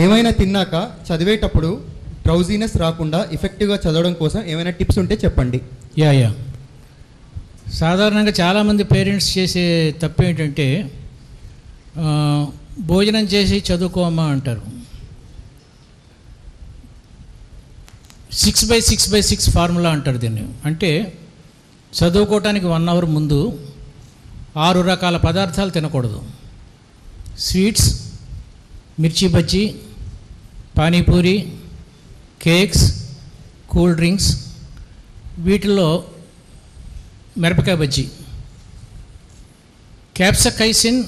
ఏమైనా తిన్నాక చదివేటప్పుడు డ్రౌజీనెస్ రాకుండా ఎఫెక్టివ్గా చదవడం కోసం ఏమైనా టిప్స్ ఉంటే చెప్పండి. యా సాధారణంగా చాలామంది పేరెంట్స్ చేసే తప్పు ఏంటంటే భోజనం చేసి చదువుకోమా అంటారు. 6/6/6 ఫార్ములా అంటారు దీన్ని. అంటే చదువుకోవటానికి 1 అవర్ ముందు 6 రకాల పదార్థాలు తినకూడదు. స్వీట్స్, మిర్చి bajji, panipuri, cakes, cool drinks, వీటిల్లో మిరపకాయ బజ్జీ, క్యాప్సకైసిన్,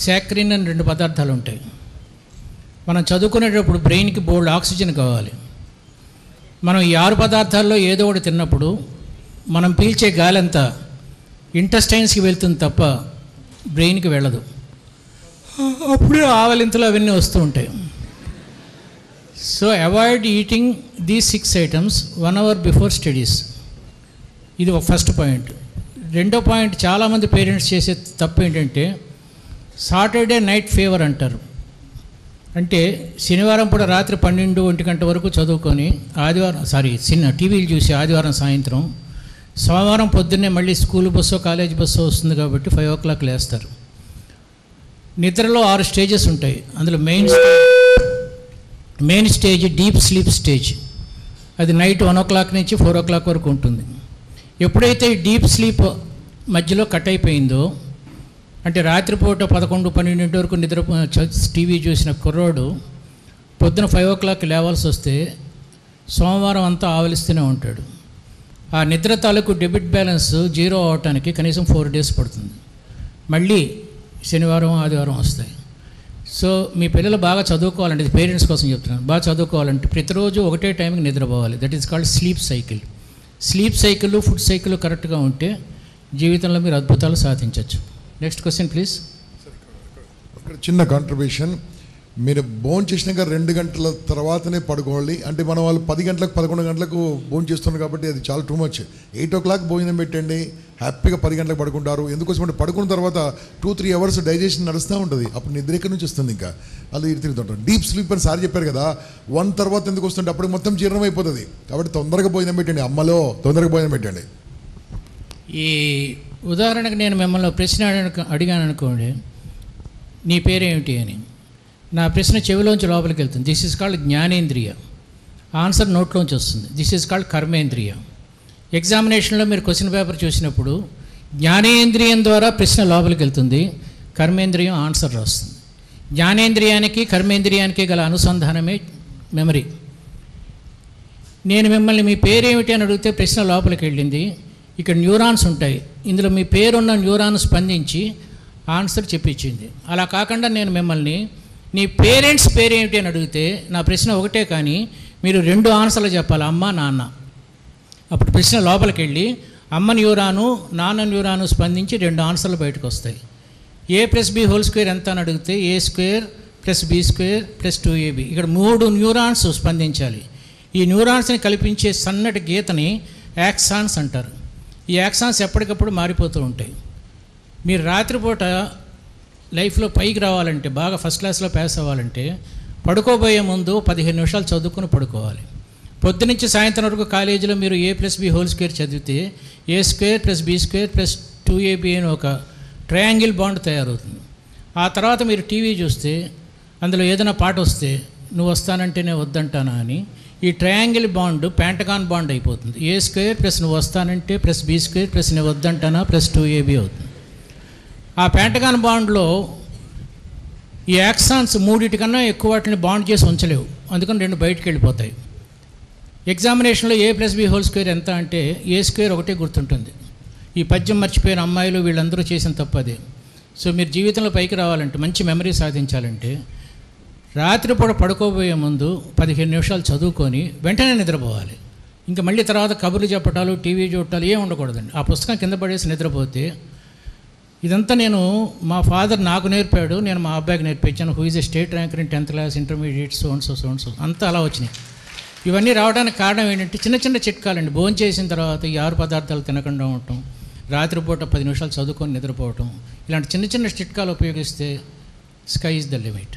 సాక్రిన్ అని 2 పదార్థాలు ఉంటాయి. మనం చదువుకునేటప్పుడు బ్రెయిన్కి బోల్డ్ ఆక్సిజన్ కావాలి. మనం ఈ 6 పదార్థాల్లో ఏదో ఒకటి తిన్నప్పుడు మనం పీల్చే గాలి అంతా ఇంటెస్టైన్స్కి వెళ్తుంది తప్ప బ్రెయిన్కి వెళ్ళదు. అప్పుడే ఆవలింతలు అవన్నీ వస్తూ ఉంటాయి. So avoid eating these 6 items 1 hour before studies. ఇది ఒక ఫస్ట్ పాయింట్. రెండో పాయింట్, చాలామంది పేరెంట్స్ చేసే తప్పు ఏంటంటే సాటర్డే నైట్ ఫీవర్ అంటారు. అంటే శనివారం పూట రాత్రి 12-1 గంట వరకు చదువుకొని టీవీలు చూసి ఆదివారం సాయంత్రం, సోమవారం పొద్దున్నే మళ్ళీ స్కూల్ బస్సో కాలేజ్ బస్సో వస్తుంది కాబట్టి 5 o'clock లేస్తారు. నిద్రలో 6 స్టేజెస్ ఉంటాయి. అందులో main stage deep sleep stage. అది నైట్ 1 o'clock నుంచి 4 o'clock వరకు ఉంటుంది. ఎప్పుడైతే డీప్ స్లీప్ మధ్యలో కట్ అయిపోయిందో, అంటే రాత్రిపూట 11-12 వరకు నిద్ర టీవీ చూసిన కుర్రోడు పొద్దున 5 o'clock లేవాల్సి వస్తే సోమవారం అంతా ఆవలిస్తూనే ఉంటాడు. ఆ నిద్ర తాలూకు డెబిట్ బ్యాలెన్స్ 0 అవటానికి కనీసం 4 days పడుతుంది. మళ్ళీ శనివారం ఆదివారం వస్తాయి. సో మీ పిల్లలు బాగా చదువుకోవాలంటే, ఇది పేరెంట్స్ కోసం చెప్తున్నాను, బాగా చదువుకోవాలంటే ప్రతిరోజు ఒకటే టైంకి నిద్రపోవాలి. That is called sleep cycle. Sleep cycle, food cycle కరెక్ట్గా ఉంటే జీవితంలో మీరు అద్భుతాలు సాధించవచ్చు. Next question please. ఇక్కడ చిన్న కాంట్రిబ్యూషన్. మీరు భోజనం చేసినాక 2 గంటల తర్వాతనే పడుకోవాలి. అంటే మన వాళ్ళు 10 గంటలకు 11 గంటలకు భోజనం చేస్తున్నారు కాబట్టి అది చాలా టూ మచ్. 8 o'clock భోజనం పెట్టండి, హ్యాపీగా 10 గంటలకు పడుకుంటారు. ఎందుకోసం అంటే పడుకున్న తర్వాత 2-3 hours డైజెషన్ నడుస్తూ ఉంటుంది. అప్పుడు నిద్ర ఎక్కడి నుంచి వస్తుంది? ఇంకా అలా తిరుగుతుంటారు. డీప్ స్లీప్ అని సార్ చెప్పారు కదా, 1 తర్వాత ఎందుకు వస్తుంటే అప్పుడు మొత్తం జీర్ణం అయిపోతుంది. కాబట్టి తొందరగా భోజనం పెట్టండి, అమ్మలో తొందరగా భోజనం పెట్టండి. ఈ ఉదాహరణకు నేను మిమ్మల్ని ప్రశ్న అడిగాను అనుకోండి, నీ పేరేమిటి అని. నా ప్రశ్న చెవిలోంచి లోపలికి వెళ్తుంది. దిస్ ఈజ్ కాల్డ్ జ్ఞానేంద్రియ. ఆన్సర్ నోట్లోంచి వస్తుంది. దిస్ ఈజ్ కాల్డ్ కర్మేంద్రియ. ఎగ్జామినేషన్లో మీరు క్వశ్చన్ పేపర్ చూసినప్పుడు జ్ఞానేంద్రియం ద్వారా ప్రశ్న లోపలికి వెళ్తుంది, కర్మేంద్రియం ఆన్సర్ రాస్తుంది. జ్ఞానేంద్రియానికి కర్మేంద్రియానికి గల అనుసంధానమే మెమరీ. నేను మిమ్మల్ని మీ పేరేమిటి అని అడిగితే ప్రశ్న లోపలికి వెళ్ళింది. ఇక్కడ న్యూరాన్స్ ఉంటాయి. ఇందులో మీ పేరున్న న్యూరాన్ స్పందించి ఆన్సర్ చెప్పించింది. అలా కాకుండా నేను మిమ్మల్ని నీ పేరెంట్స్ పేరేమిటి అని అడిగితే నా ప్రశ్న ఒకటే, కానీ మీరు 2 ఆన్సర్లు చెప్పాలి, అమ్మ నాన్న. అప్పుడు ప్రశ్న లోపలికి వెళ్ళి అమ్మ న్యూరాను నాన్న న్యూరాను స్పందించి 2 ఆన్సర్లు బయటకు వస్తాయి. a+b² ఎంత అని అడిగితే a² + b² + 2ab. ఇక్కడ 3 న్యూరాన్స్ స్పందించాలి. ఈ న్యూరాన్స్ని కల్పించే సన్నటి గీతని యాక్సాన్స్ అంటారు. ఈ యాక్సాన్స్ ఎప్పటికప్పుడు మారిపోతూ ఉంటాయి. మీరు రాత్రిపూట లైఫ్లో పైకి రావాలంటే, బాగా ఫస్ట్ క్లాస్లో పాస్ అవ్వాలంటే పడుకోబోయే ముందు 15 నిమిషాలు చదువుకుని పడుకోవాలి. పొద్దునుంచి సాయంత్రం వరకు కాలేజీలో మీరు a+b² చదివితే a² + b² + 2ab అని ఒక ట్రయాంగిల్ బాండ్ తయారవుతుంది. ఆ తర్వాత మీరు టీవీ చూస్తే అందులో ఏదైనా పాట వస్తే నువ్వు వస్తానంటేనే వద్దంటానా అని ఈ ట్రయాంగిల్ బాండ్ పెంటగాన్ బాండ్ అయిపోతుంది. a² నువ్వు వస్తానంటే +b² నువ్వు వద్దంటానా +2ab అవుతుంది. ఆ పెంటగాన్ బాండ్లో ఈ యాక్సాన్స్ 3 ఎక్కువ వాటిని బాండ్ చేసి ఉంచలేవు, అందుకని 2 బయటికి వెళ్ళిపోతాయి. ఎగ్జామినేషన్లో a+b² ఎంత అంటే a² ఒకటే గుర్తుంటుంది. ఈ పద్యం మర్చిపోయిన అమ్మాయిలు వీళ్ళందరూ చేసిన తప్పదే. సో మీరు జీవితంలో పైకి రావాలంటే, మంచి మెమరీ సాధించాలంటే రాత్రిపూట పడుకోబోయే ముందు 15 నిమిషాలు చదువుకొని వెంటనే నిద్రపోవాలి. ఇంకా మళ్ళీ తర్వాత కబుర్లు చెప్పటాలు, టీవీ చూడటాలు ఏం ఉండకూడదండి. ఆ పుస్తకం కింద పడేసి నిద్రపోతే. ఇదంతా నేను మా ఫాదర్ నాకు నేర్పాడు, నేను మా అబ్బాయికి నేర్పించాను. Who is a state ranker in 10th class, intermediate, so అంతా అలా వచ్చినాయి. ఇవన్నీ రావడానికి కారణం ఏంటంటే చిన్న చిన్న చిట్కాలండి. భోజనం చేసిన తర్వాత ఈ 6 పదార్థాలు తినకుండా ఉండటం, రాత్రిపూట 10 నిమిషాలు చదువుకొని నిద్రపోవటం, ఇలాంటి చిన్న చిన్న చిట్కాలు ఉపయోగిస్తే స్కై ఈజ్ ద లిమిట్.